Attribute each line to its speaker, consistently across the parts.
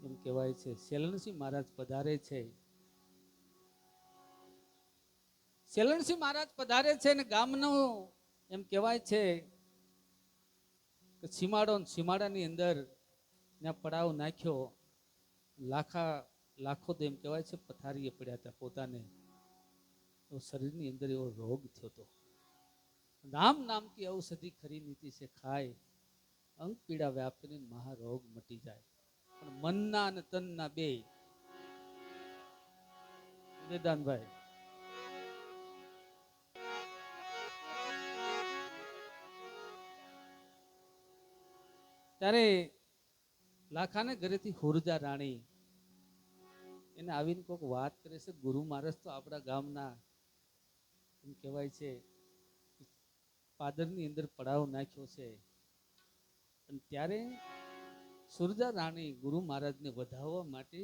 Speaker 1: એમ કહેવાય છે શેલણસિંહ મહારાજ પધારે છે. શેલણસિંહ મહારાજ પધારે છે ને ગામનું એમ કહેવાય છે કે સીમાડાની અંદર ત્યાં પડાવ નાખ્યો. લાખો તો એમ કહેવાય છે પથારીએ પડ્યા હતા. પોતાને શરીરની અંદર એવો રોગ થયો હતો. નામથી ઔષધિ ખરી નીતિ છે ખાય, અંગ પીડા વ્યાપની મહારોગ મટી જાય. પણ મનના અને તનના બે વેદાંતભાઈ ત્યારે લાખાને ઘરેથી હુરજા રાણી એને આવીને કોઈક વાત કરે છે, ગુરુ મહારાજ તો આપણા ગામના એમ કહેવાય છે પાદરની અંદર પડાવ નાખ્યો છે. અને ત્યારે સુરજા રાણી ગુરુ મહારાજને વધાવવા માટે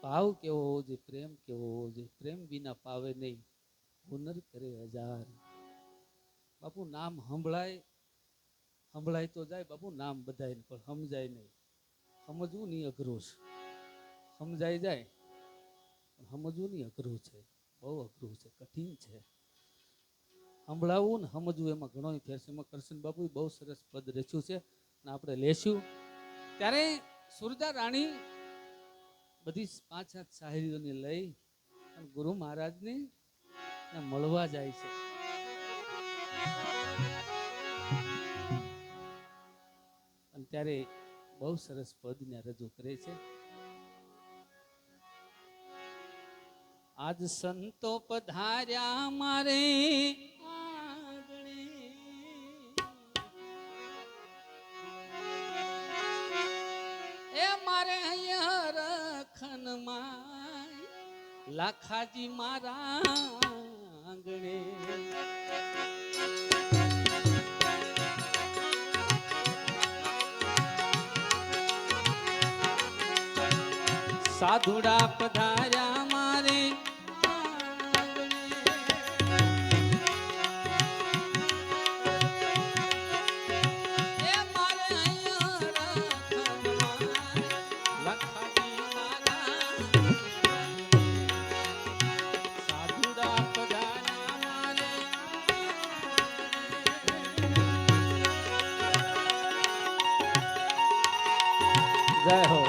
Speaker 1: ભાવ કેવો હોવો જોઈએ, પ્રેમ કેવો હોવો જોઈએ. પ્રેમ વિના પાવે નહીં, હુનર કરે હજાર. બાપુ નામ સંભળાય તો જાય બાપુ, નામ બધાય પણ સમજાય નહીં. સમજવું નહીં અઘરું છે, સમજાઈ જાય સમજવું નહીં અઘરું છે, બહુ અઘરું છે, કઠિન છે. સંભળાવવું ને સમજવું એમાં ઘણો ફેર છે. એમાં કરશન બાપુ બહુ સરસ પદ રચ્યું છે અને આપણે લેશું. ત્યારે સુરજા રાણી બધી 5-7 સાહેરીઓને લઈ અને ગુરુ મહારાજને મળવા જાય છે. અને ત્યારે બહુ સરસ પદને રજૂ કરે છે. આજ સંતો પધાર્યા મારે આંગણે, એ મારે અહીંયા રખનમાં લાખાજી મારા આંગણે. સાધુડા પધાર્યા મારે જય હો.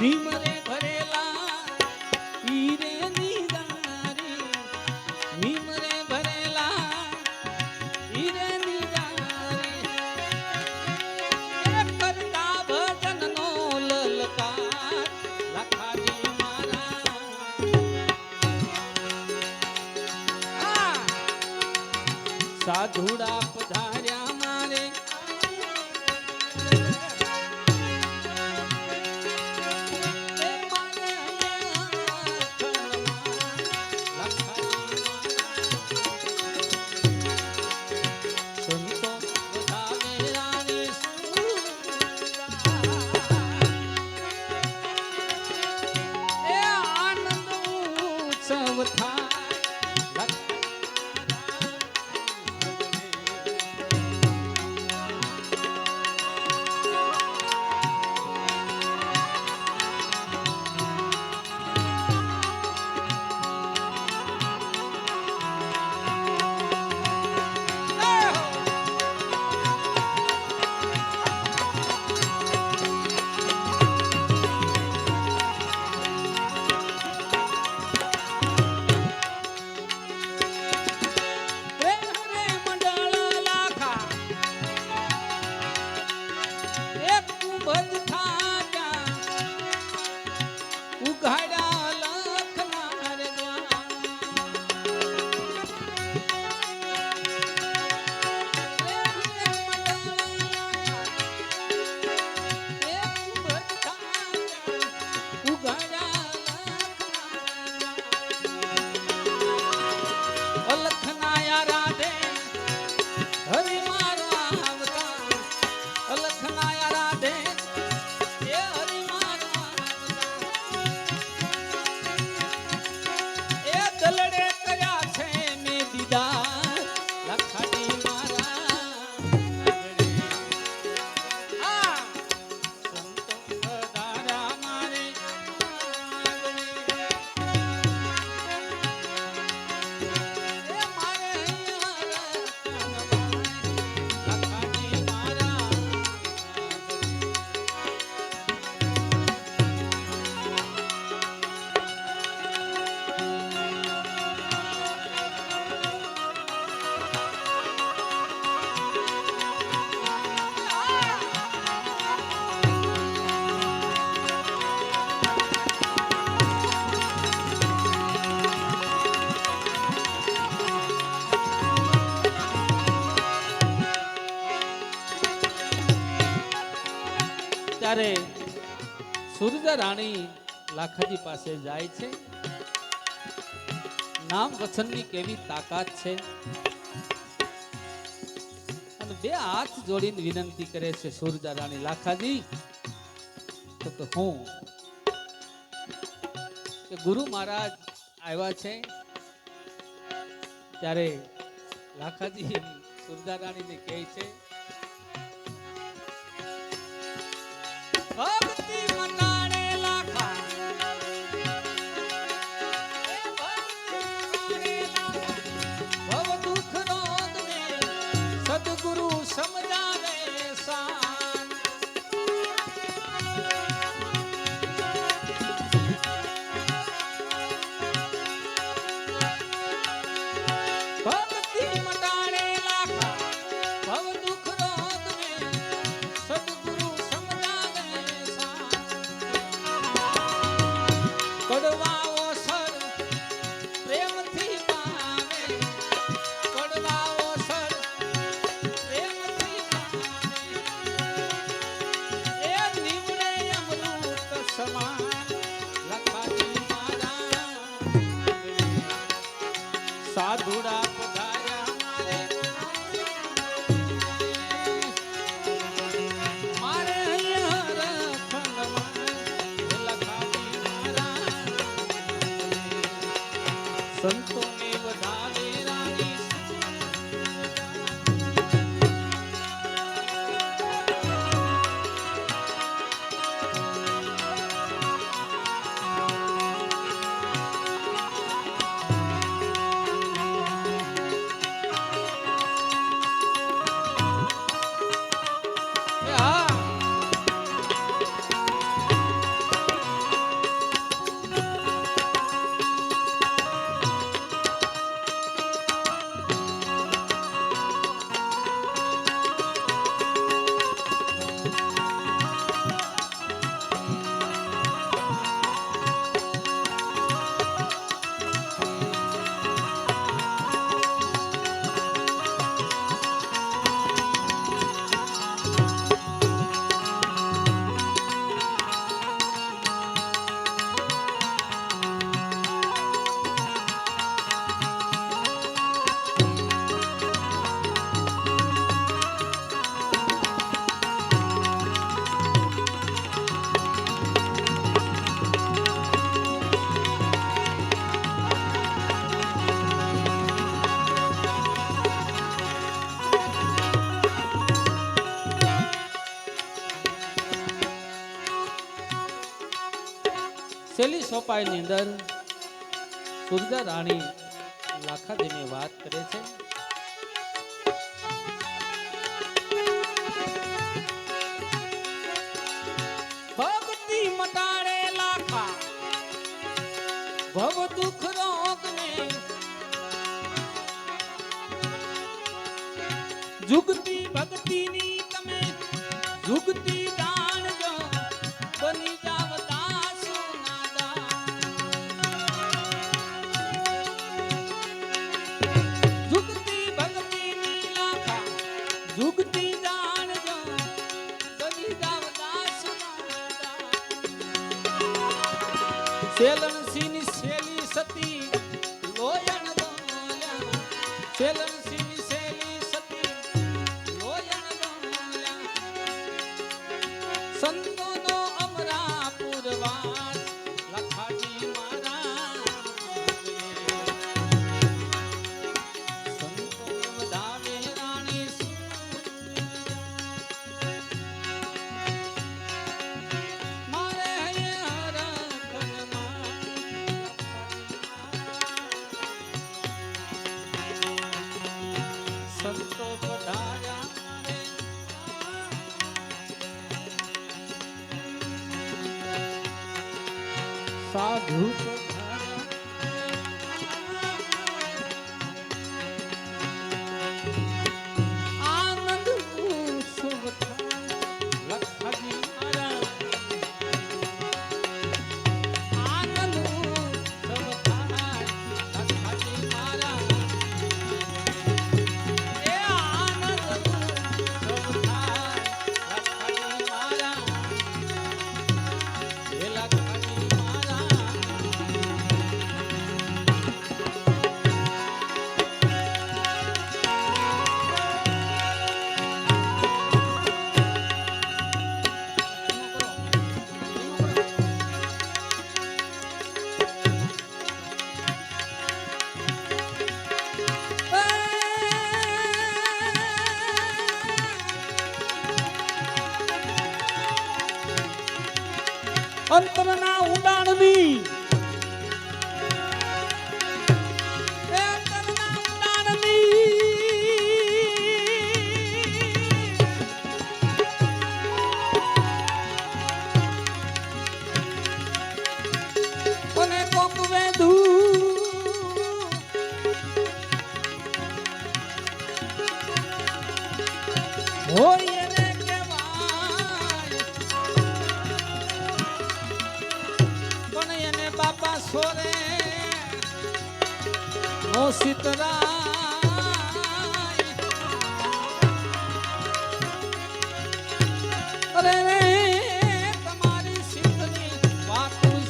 Speaker 1: ભીમરે ભરેલા હીરે નીદારી, ભીમરે ભરેલા હીરે નીદારી, કરતા ભજનનો લલકાર લાખાજી મારા. સાધુડા પધાર્યા મારે ત્યારે સુરજા રાણી લાખાજી પાસે જાય છે. નામ વચનની કેવી તાકાત છે અને બે હાથ જોડીને વિનંતી કરે છે સુરજા રાણી લાખાજી તો કે હું કે ગુરુ મહારાજ આવ્યા છે. ત્યારે લાખાજી સુરજા રાણીને કહે છે ભક્તિ મટાડે લાખા ભવ દુઃખ રોગ ને સદગુરુ સમજાવે સાન. ભક્તિ મટાડે લાખા ભવ દુઃખ રોગ ને સદગુરુ સમજાવે સાન. કડવાઓ સર પ્રેમથી પામે કડવાઓ સર પ્રેમથી પામે એ નીવડે અમૃત સમાન. લખાજી મારા સાધુડા પધાર્યા મારે અહીંયા રખડવા. લખાજી મારા સંતોને વધારે રાણી. હા છેલ્લી સોપાઈની અંદર સુરજા રાણી લાખાજીની વાત કરે છે. ભક્તિ મટાડે લાખા ભવ દુઃખ રોગ ને જુગતી ભક્તિની તમે જુગતી જાણજો બની જાવ દાસુ નાદા. જુગતી ભક્તિની લાખા જુગતી જાણજો બની જાવ દાસુ નાદા. સેલન સિંહ શેલી સતી લોયણ બોલ્યા સેલન સિંહ શેલી સતી લોયણ બોલ્યા. સંતોનો અમરા પુરવાસ. લખાજી મારા સંતો વધાવે રાણી. મારે અહીંયા રખડવા. સંતો પધાર્યા સાધુ આનંદ ઉત્સવ થાય. લખાજી મારા આનંદ ઉત્સવ થાય. લખાજી મારા એ આનંદ ઉત્સવ થાય. લખાજી મારા અંતરના ઊંડાણની હોય એને કહેવાય પણ એને બાપા સોરે નો સીતરાય અરે રે તમારી સીતની વાતું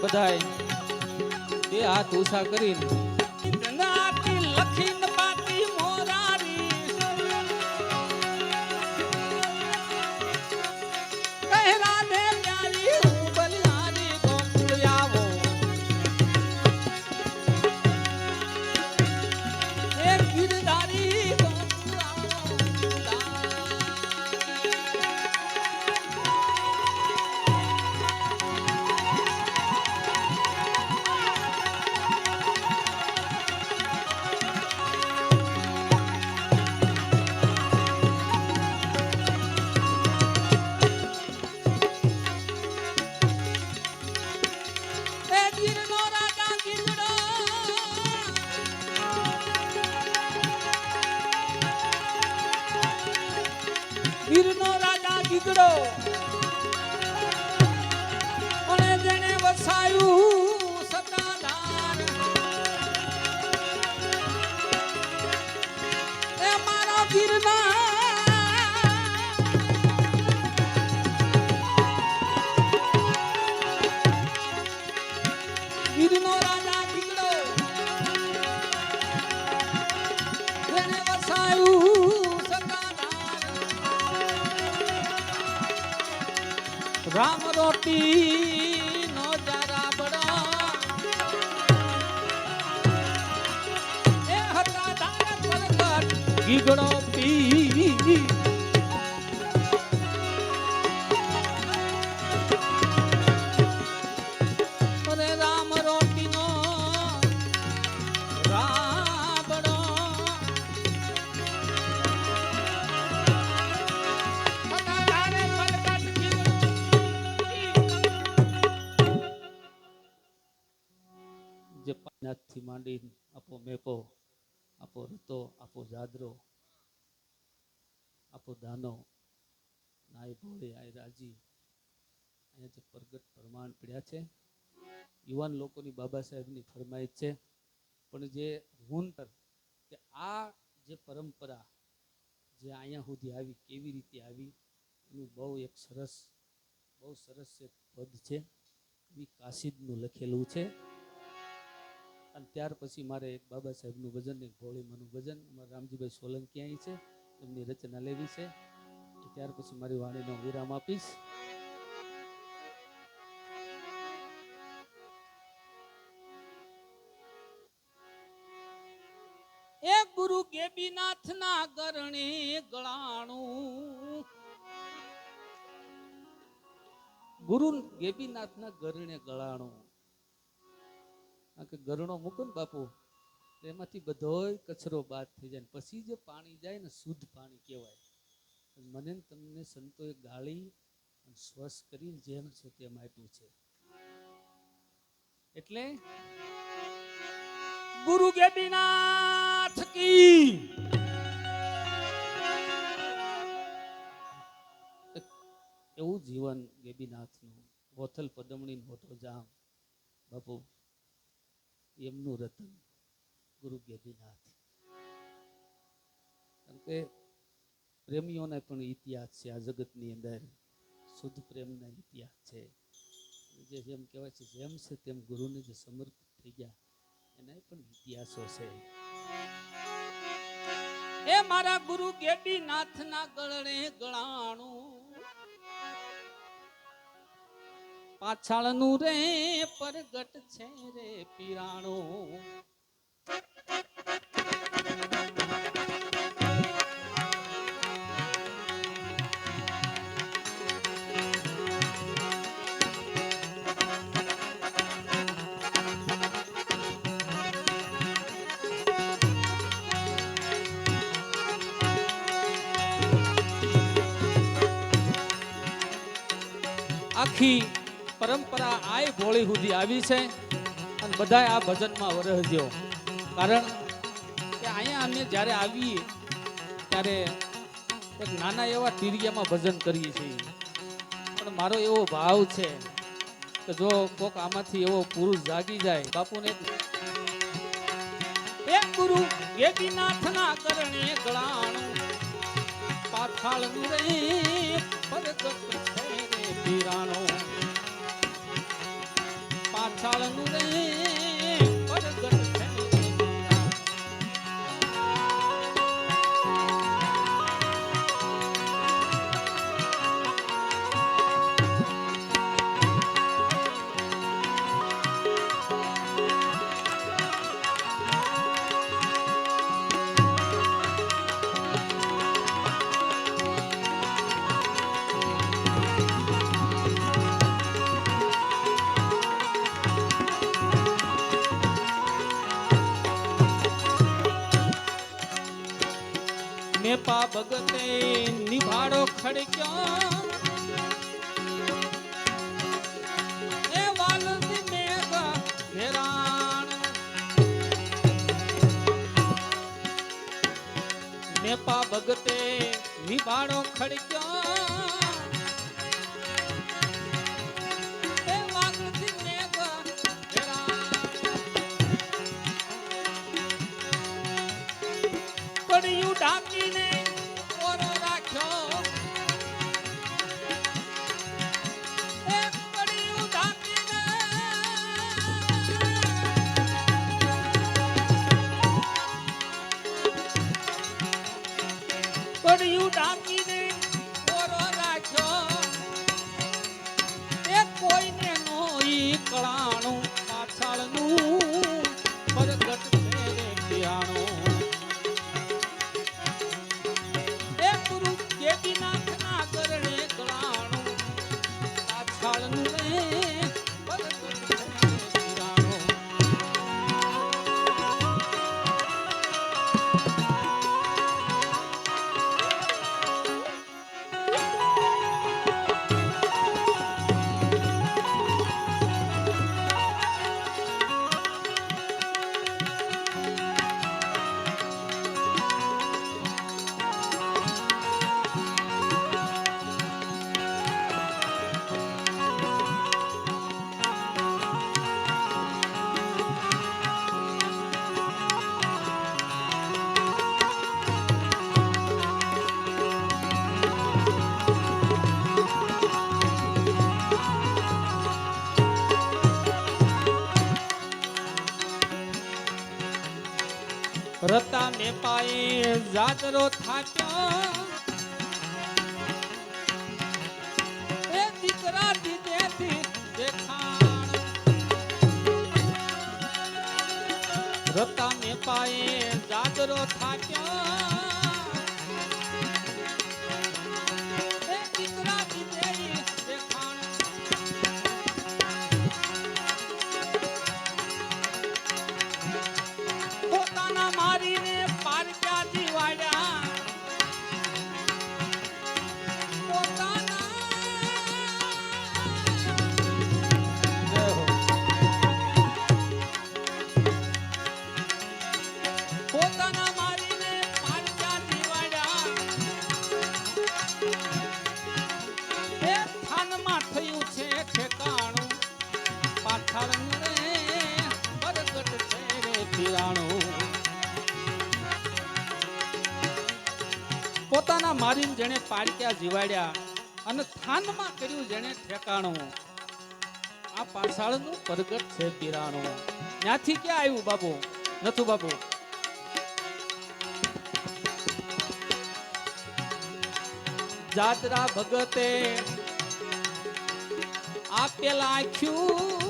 Speaker 1: બધાય બે હાથ ઊંચા કરીને લખીન પાતી મોરારી કહે રાધે પ્યારી હું બલિહારી ગોકુળ આવો એ ગિરધારી ગોકુળ આવો ગીરનો રાજા ગીગડો અને જેને વસાયું સતાધાર એ મારા ગીરના ગીરનો રાજા ગીગડો જેને વસાયું રામ રોટી નો જારા બડા એ હતા ધાર પરગટ ગીગડો પી અરે રામ રોટી નો રાબડો જે પાનાથી માંડી આપો મેકો આપો રતો આપો જાદરો આપો દાનો નાય ભોળે આય રાજી અહીંયા જે પ્રગટ પ્રમાણ પડ્યા છે યુવાન લોકોની બાબા સાહેબની ફરમાઈશ છે પણ જે હુનર કે આ જે પરંપરા જે અહીંયા સુધી આવી કેવી રીતે આવી એનું બહુ સરસ એક પદ છે એ કાશીદનું લખેલું છે અને ત્યાર પછી મારે એક બાબા સાહેબનું ભજન એક ભોળીમાનું ભજન અમારા રામજીભાઈ સોલંકી અહીં છે એમની રચના લેવી છે ત્યાર પછી મારી વાણીનો વિરામ આપીશ. એ ગુરુ ગેબીનાથ ના ગરણે ગળાણું ગુરુ ગેબીનાથ ના ગરણે ગળાણું કે ગરણો મૂકો ને બાપુ એમાંથી બધોય કચરો બાદ થઈ જાય પછી જે પાણી જાય ને શુદ્ધ પાણી કહેવાય. મને તમને સંતોએ ગાળી અને સ્વસ્થ કરી જેમ છે તેમ આપ્યું છે એટલે ગુરુ ગેબીનાથ કી એવું જીવન ગેબીનાથનું વોથલ પદમણી મોટો જામ બાપુ એમનું રતન ગુરુ ગેબીનાથ. કારણ કે પ્રેમીઓને પણ ઇતિહાસ છે આ જગતની અંદર, શુદ્ધ પ્રેમના ઇતિહાસ છે. જે જેમ કહેવાય છે જેમ છે તેમ ગુરુને જે સમર્પિત થઈ ગયા એના પણ ઇતિહાસો છે. એ મારા ગુરુ ગેબીનાથના ગળણે ગળાણું પાછળનું રે પરગટ છે રે પીરાણું. આખી પરંપરા આય ભોળી સુધી આવી છે અને બધાય આ ભજનમાં વરહજો. કારણ કે અહીંયા અમે જ્યારે આવીએ ત્યારે એક નાના એવા ટીરિયામાં ભજન કરીએ છીએ, પણ મારો એવો ભાવ છે કે જો કોક આમાંથી એવો પુરુષ જાગી જાય બાપુને એ ગુરુ ગેબીનાથના કરણે ગળાણું પાછળનું રે પરગટ છે રે પીરાણો. પાછળનું રે પરગટ છે રે મેપા ભગતે નિભાડો ખડક્યો એ વાલદી મેઘ હેરાણ. મેપા ભગતે નિભાડો ખડક્યો એ વાલદી મેઘ હેરાણ. કડિયું ઢાંકીને ઓરો રાખ્યો એ કડિયું ઢાંકીને કડિયું ઢાંકીને ઓરો રાખ્યો એ કોઈને નો ઈ કળાણું પાછળનું પરગટ છે રે પીરાણું. ગેબીનાથના કરણે ગળાણું પાછળનું રે પરગટ છે રે પીરાણું. રતા મેપાએ જાગરો થાક્યો એ દીકરા દીદેથી દેખાણ. રતા મેપાએ જાગરો થાક્યો એ દીકરા દીદેથી દેખાણ. પોતાના મારીને પારક્યા જીવાડ્યા પોતાના જેણે પાડક્યા જીવાડ્યા અને થાનમાં કર્યું જેણે ઠેકાણું, આ પાછળનું પ્રગટ છે પીરાણું. ત્યાંથી ક્યાં આવ્યું બાબુ નથુ બાબુ? જાતરા ભગતે આપેલા આખ્યું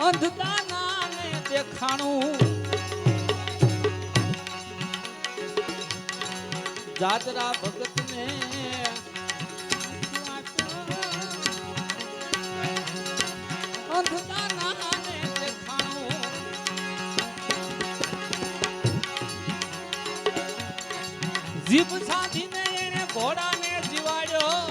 Speaker 1: અંધદાના ને દેખાણું. જાતરા ભગત ને અંધદાના ને દેખાણું. જીભ સાધીને એને ઘોડાને જીવાડ્યો.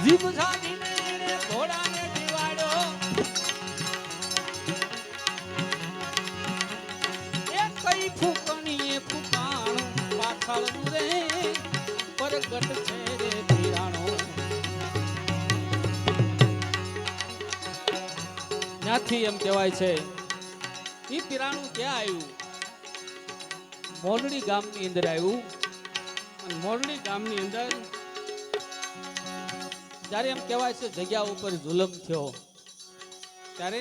Speaker 1: જીભ સાધીને એને ઘોડાને જીવાડ્યો. એ કઈ ફૂકણીએ ફૂકાણું પાછળનું રે પરગટ છે રે પીરાણું. ત્યાંથી એમ કહેવાય છે એ પીરાણું ક્યાં આવ્યું? મોરડી ગામની અંદર આવ્યું. અને મોરડી ગામની અંદર જ્યારે એમ કહેવાય છે જગ્યા ઉપર જુલમ થયો, ત્યારે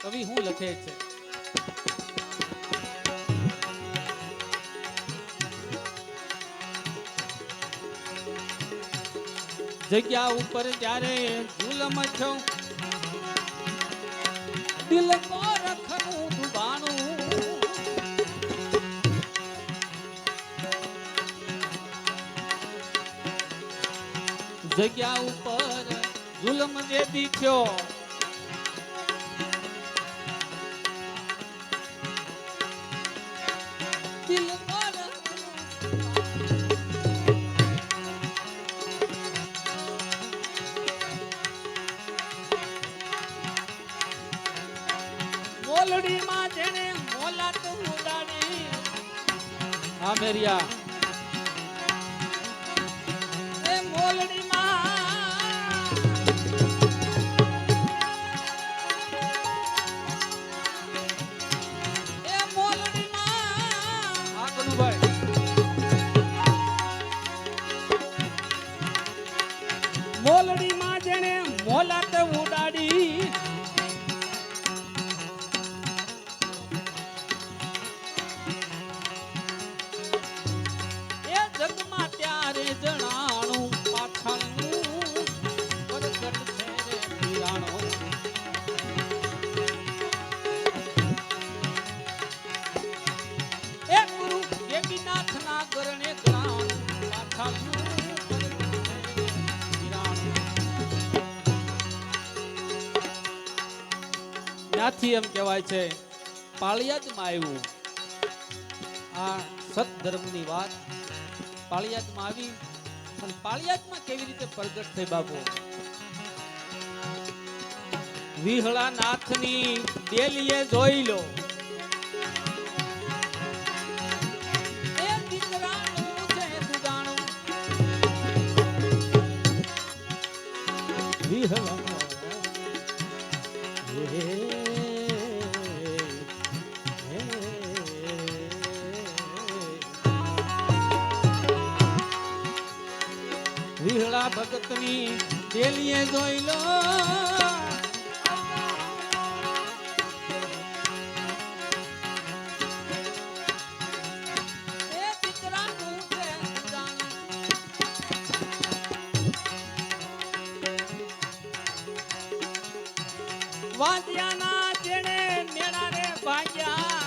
Speaker 1: કવિ શું લખે છે? જગ્યા ઉપર ત્યારે જુલમ થયો, દિલ કો રખનું દુબાણું. જગ્યા ઉપર જુલમ જે દીઠ્યો, દિલ પર મોલડીમાં જેને મોલાત ઉડાડી. હા મેરિયા એ મોલડી મોલડીમાં જેને મોલાત ઉડાડી. એ જગમાં ત્યારે જણાણું પાછળનું પ્રગટ છે રે પીરાણું. એ ગુરુ દેવીનાથના ગરણે ગ્રાણું પાછળનું ત્યાંથી એમ કહેવાય છે પાળિયાદમાં આવ્યું. આ સત્ધર્મની વાત પાળિયાદમાં આવી. અને પાળિયાદમાં કેવી રીતે પ્રગટ થઈ બાબુ? વિહળા નાથની ડેલીએ જોઈ લો. એ દીકરાનું છે દુગાણું. વિહળા વિહળા ભગતની ડેલીએ જોઈ લો. એ દીકરાનું છે દુગાણું. વાંદિયાના જેણે મેળાને ભાગ્યા.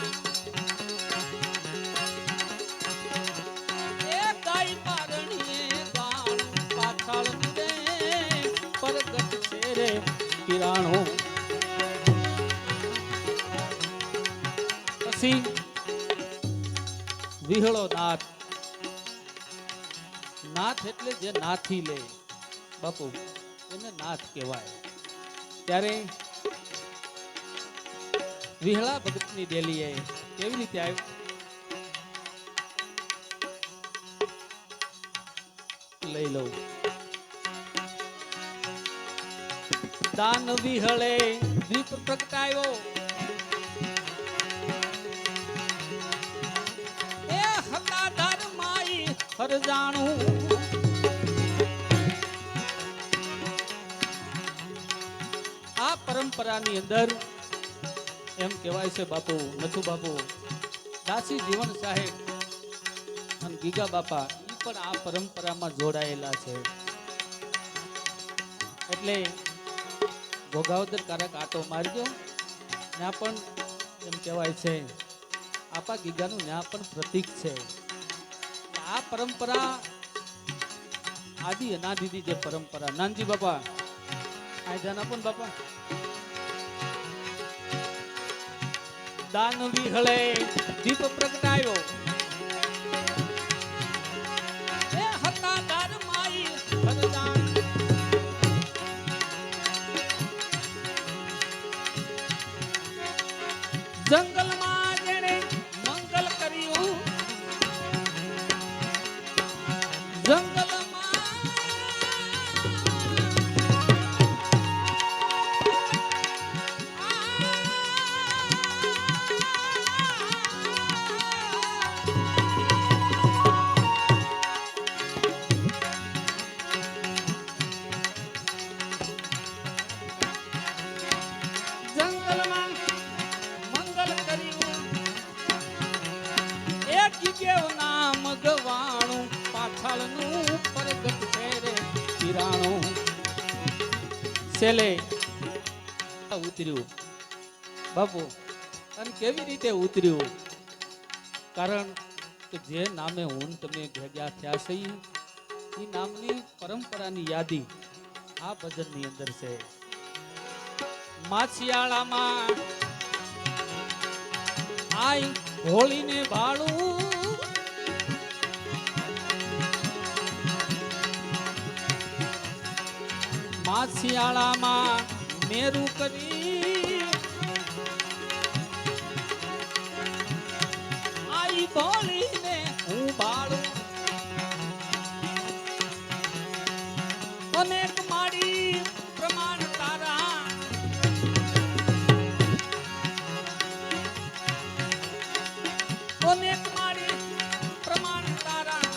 Speaker 1: એ ગાય પારણીએ ગાણું પાછળનું રે પ્રગટ છે રે પીરાણું. પછી વિહળો નાથ નાથ એટલે જે નાથી લે બાપુ, એને નાથ કહેવાય. ત્યારે વિહળા ભગતની ડેલીએ કેવી રીતે આવ્યું લઈ લઉં. દાન વિહળે દીપ પ્રગટાયો, એ હતા ધર્માઈ હરજાણું. આ પરંપરાની અંદર એમ કહેવાય છે બાપુ, નથુ બાપુ, દાસી જીવન સાહેબ અને ગીગા બાપા ઈ પણ આ પરંપરામાં જોડાયેલા છે. એટલે ભોગાવદર કારક આટો મારજો, ત્યાં પણ એમ કહેવાય છે આપા ગીગાનું ત્યાં પણ પ્રતીક છે. આ પરંપરા આદિ અનાદિની જે પરંપરા. નાનજી બાપા આ ધ્યાન આપો ને બાપા. દાન વિહળે દીપ પ્રગટાયો, એ હતા ધર્માઈ હરજાણ. જંગલમાં જેણે મંગલ કર્યું, જંગલમાં કેવું નામ ગવાણું, પાછળનું પરગટ ફેરે પીરાણું. છેલ્લે ઉતર્યું બાપુ, અને કેવી રીતે ઉતર્યું? કારણ કે જે નામે હું તમે ભેગા થયા છે એ નામની પરંપરાની યાદી આ ભજનની અંદર છે. માછિયાળામાં આઈ હોળીને ભાળું, માછિયાળામાં મેરું કરી આઈ ભોળીને હું ભાળું. અનેક માડી પ્રમાણ તારા, અનેક માડી પ્રમાણ તારા,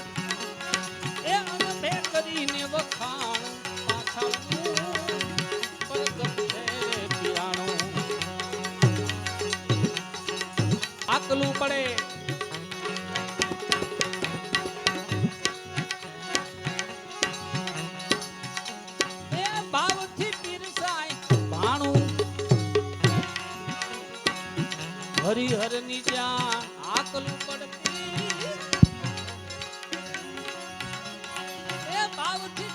Speaker 1: એ અનભે કરીને વખાણ, પાછળનું પરગટ ફેરે પીરાણું. આકલું પડે એ ભાવથી પીરસાય ભાણું. હરિહરની જ્યાં આકલું પડતી એ ભાવથી